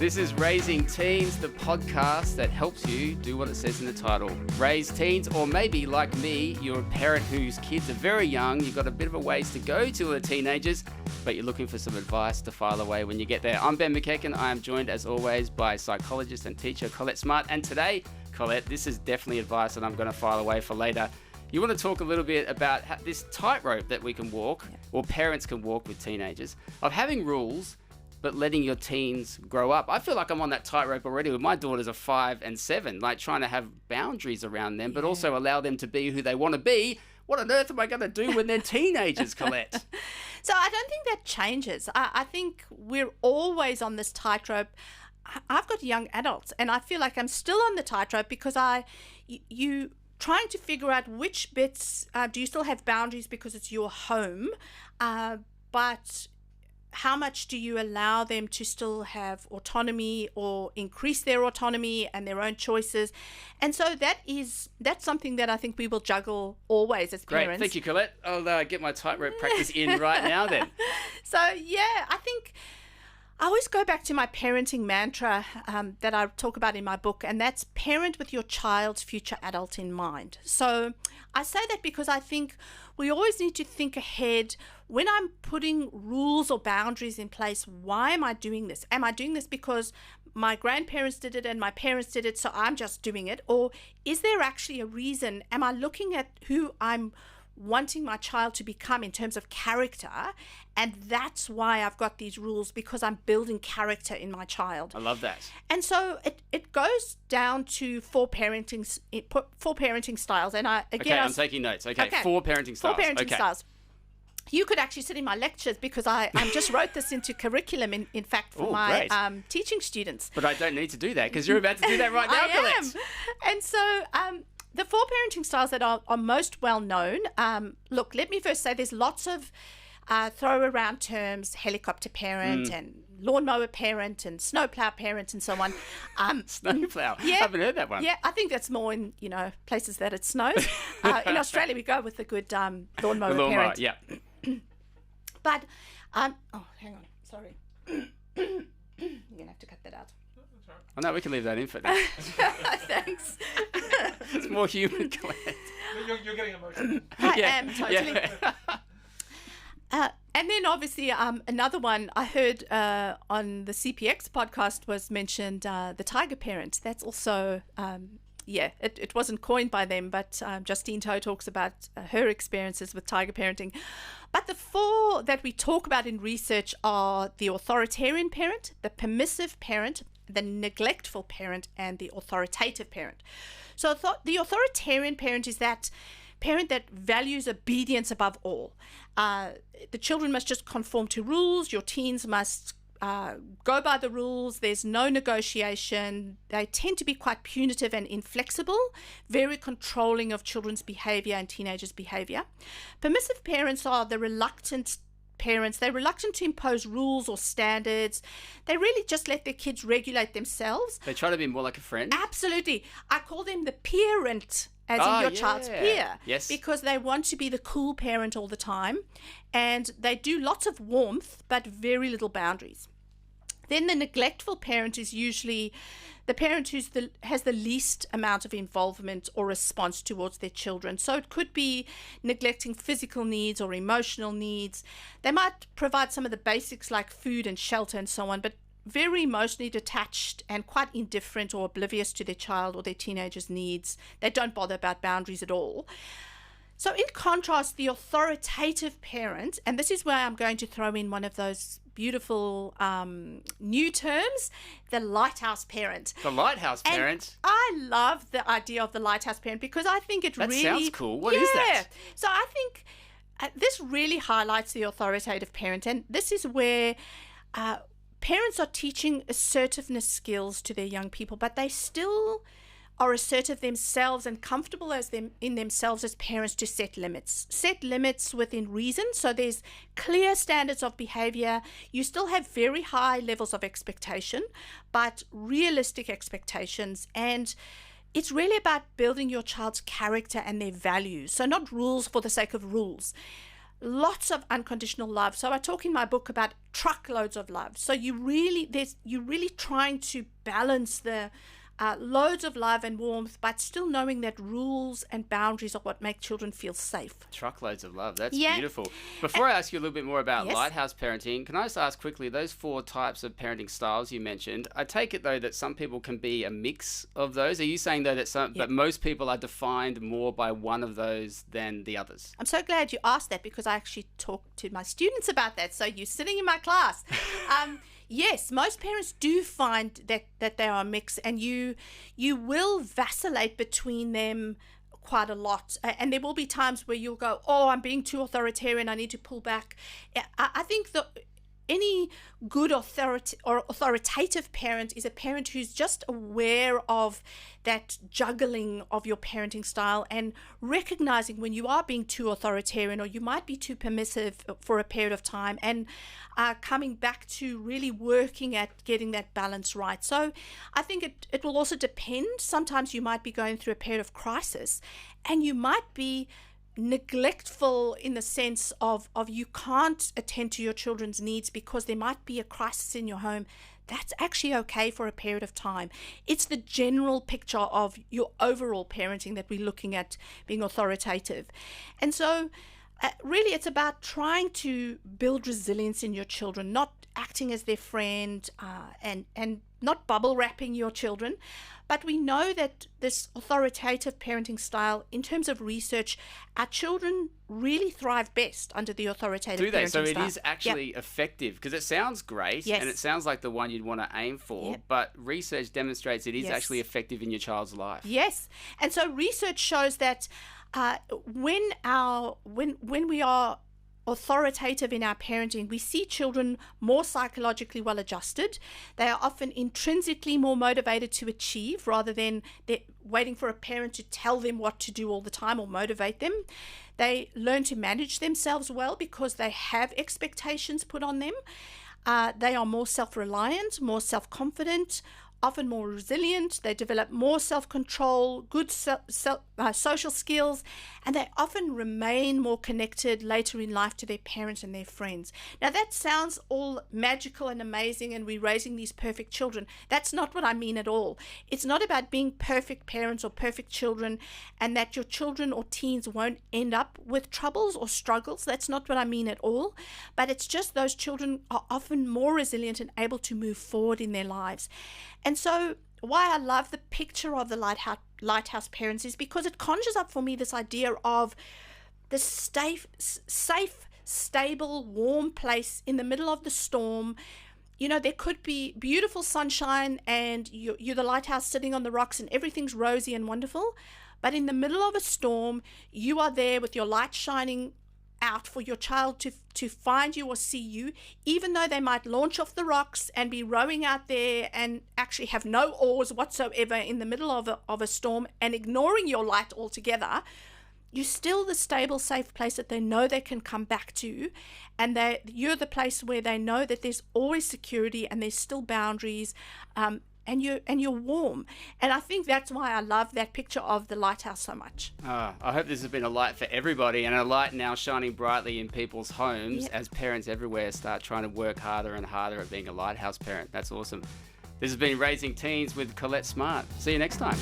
This is Raising Teens, the podcast that helps you do what it says in the title. Raise teens, or maybe like me, you're a parent whose kids are very young, you've got a bit of a ways to go till they're teenagers, but you're looking for some advice to file away when you get there. I'm Ben McEachern. I am joined as always by psychologist and teacher Colette Smart. And today, Colette, this is definitely advice that I'm going to file away for later. You want to talk a little bit about this tightrope that we can walk, or parents can walk with teenagers, of having rules but letting your teens grow up. I feel like I'm on that tightrope already with my daughters of 5 and 7, like trying to have boundaries around them, but also allow them to be who they want to be. What on earth am I going to do when they're teenagers, Colette? So I don't think that changes. I think we're always on this tightrope. I've got young adults, and I feel like I'm still on the tightrope because you trying to figure out which bits, do you still have boundaries because it's your home, but how much do you allow them to still have autonomy or increase their autonomy and their own choices? And so that's something that I think we will juggle always as parents. Great, thank you, Colette. I'll get my tightrope practice in right now then. So yeah, I think I always go back to my parenting mantra that I talk about in my book, and that's parent with your child's future adult in mind. So I say that because I think we always need to think ahead. When I'm putting rules or boundaries in place, why am I doing this? Am I doing this because my grandparents did it and my parents did it, so I'm just doing it? Or is there actually a reason? Am I looking at who I'm wanting my child to become in terms of character, and that's why I've got these rules, because I'm building character in my child. I love that. And so it goes down to four parenting styles. And I'm taking notes. Okay. 4 parenting styles. 4 parenting styles. You could actually sit in my lectures because I just wrote this into curriculum, in fact, for my teaching students. But I don't need to do that because you're about to do that right now, Colette. And so the 4 parenting styles that are most well known, look, let me first say there's lots of throw around terms, helicopter parent and lawnmower parent and snowplow parent and so on. Snowplow? Yeah, I haven't heard that one. Yeah, I think that's more in places that it snows. In Australia, we go with the good lawnmower parent. Yeah. But, hang on, sorry. You're going to have to cut that out. Oh, no, we can leave that in for now. Thanks. It's more human, Colette. You're getting emotional. I am, totally. And then obviously another one I heard on the CPX podcast was mentioned, the tiger parent. That's also, it wasn't coined by them, but Justine Toe talks about her experiences with tiger parenting. But the 4 that we talk about in research are the authoritarian parent, the permissive parent, the neglectful parent, and the authoritative parent. So the authoritarian parent is that parent that values obedience above all. The children must just conform to rules. Your teens must go by the rules. There's no negotiation. They tend to be quite punitive and inflexible, very controlling of children's behavior and teenagers' behavior. Permissive parents are the reluctant parents. They're reluctant to impose rules or standards. They really just let their kids regulate themselves. They try to be more like a friend. Absolutely. I call them the parent, as in your child's peer. Yes. Because they want to be the cool parent all the time. And they do lots of warmth, but very little boundaries. Then the neglectful parent is usually the parent who has the least amount of involvement or response towards their children. So it could be neglecting physical needs or emotional needs. They might provide some of the basics like food and shelter and so on, but very emotionally detached and quite indifferent or oblivious to their child or their teenager's needs. They don't bother about boundaries at all. So in contrast, the authoritative parent, and this is where I'm going to throw in one of those beautiful new terms, the lighthouse parent. The lighthouse parent? And I love the idea of the lighthouse parent because I think that sounds cool. What is that? So I think this really highlights the authoritative parent, and this is where parents are teaching assertiveness skills to their young people, but they still are assertive themselves and comfortable in themselves as parents to set limits within reason. So there's clear standards of behavior. You still have very high levels of expectation, but realistic expectations. And it's really about building your child's character and their values. So not rules for the sake of rules. lots of unconditional love. So I talk in my book about truckloads of love. So you're really trying to balance the loads of love and warmth, but still knowing that rules and boundaries are what make children feel safe. Truckloads of love. That's beautiful. Before I ask you a little bit more about lighthouse parenting, can I just ask quickly, those 4 types of parenting styles you mentioned, I take it, though, that some people can be a mix of those. Are you saying, though, that but most people are defined more by one of those than the others? I'm so glad you asked that, because I actually talk to my students about that. So you're sitting in my class. Yes, most parents do find that they are a mix, and you will vacillate between them quite a lot. And there will be times where you'll go, oh, I'm being too authoritarian, I need to pull back. I think that any good authoritative parent is a parent who's just aware of that juggling of your parenting style, and recognizing when you are being too authoritarian or you might be too permissive for a period of time, and coming back to really working at getting that balance right. So I think it will also depend. Sometimes you might be going through a period of crisis, and you might be neglectful in the sense of you can't attend to your children's needs because there might be a crisis in your home. That's actually okay for a period of time. It's the general picture of your overall parenting that we're looking at being authoritative. And so really it's about trying to build resilience in your children, not acting as their friend and not bubble wrapping your children. But we know that this authoritative parenting style, in terms of research, our children really thrive best under the authoritative parenting style. Do they? So it is actually effective, because it sounds great and it sounds like the one you'd want to aim for, but research demonstrates it is actually effective in your child's life. Yes. And so research shows that when we are authoritative in our parenting, we see children more psychologically well adjusted. They are often intrinsically more motivated to achieve, rather than they're waiting for a parent to tell them what to do all the time or motivate them. They learn to manage themselves well because they have expectations put on them. They are more self-reliant, more self-confident, often more resilient. They develop more self-control, good social skills, and they often remain more connected later in life to their parents and their friends. Now that sounds all magical and amazing, and we're raising these perfect children. That's not what I mean at all. It's not about being perfect parents or perfect children, and that your children or teens won't end up with troubles or struggles. That's not what I mean at all. But it's just those children are often more resilient and able to move forward in their lives. And so why I love the picture of the lighthouse parents is because it conjures up for me this idea of the safe, stable, warm place in the middle of the storm. You know, there could be beautiful sunshine and you're the lighthouse sitting on the rocks and everything's rosy and wonderful. But in the middle of a storm, you are there with your light shining out for your child to find you or see you, even though they might launch off the rocks and be rowing out there and actually have no oars whatsoever in the middle of a storm and ignoring your light altogether. You're still the stable, safe place that they know they can come back to, and you're the place where they know that there's always security and there's still boundaries, and you're warm. And I think that's why I love that picture of the lighthouse so much. I hope this has been a light for everybody, and a light now shining brightly in people's homes as parents everywhere start trying to work harder and harder at being a lighthouse parent. That's awesome. This has been Raising Teens with Colette Smart. See you next time.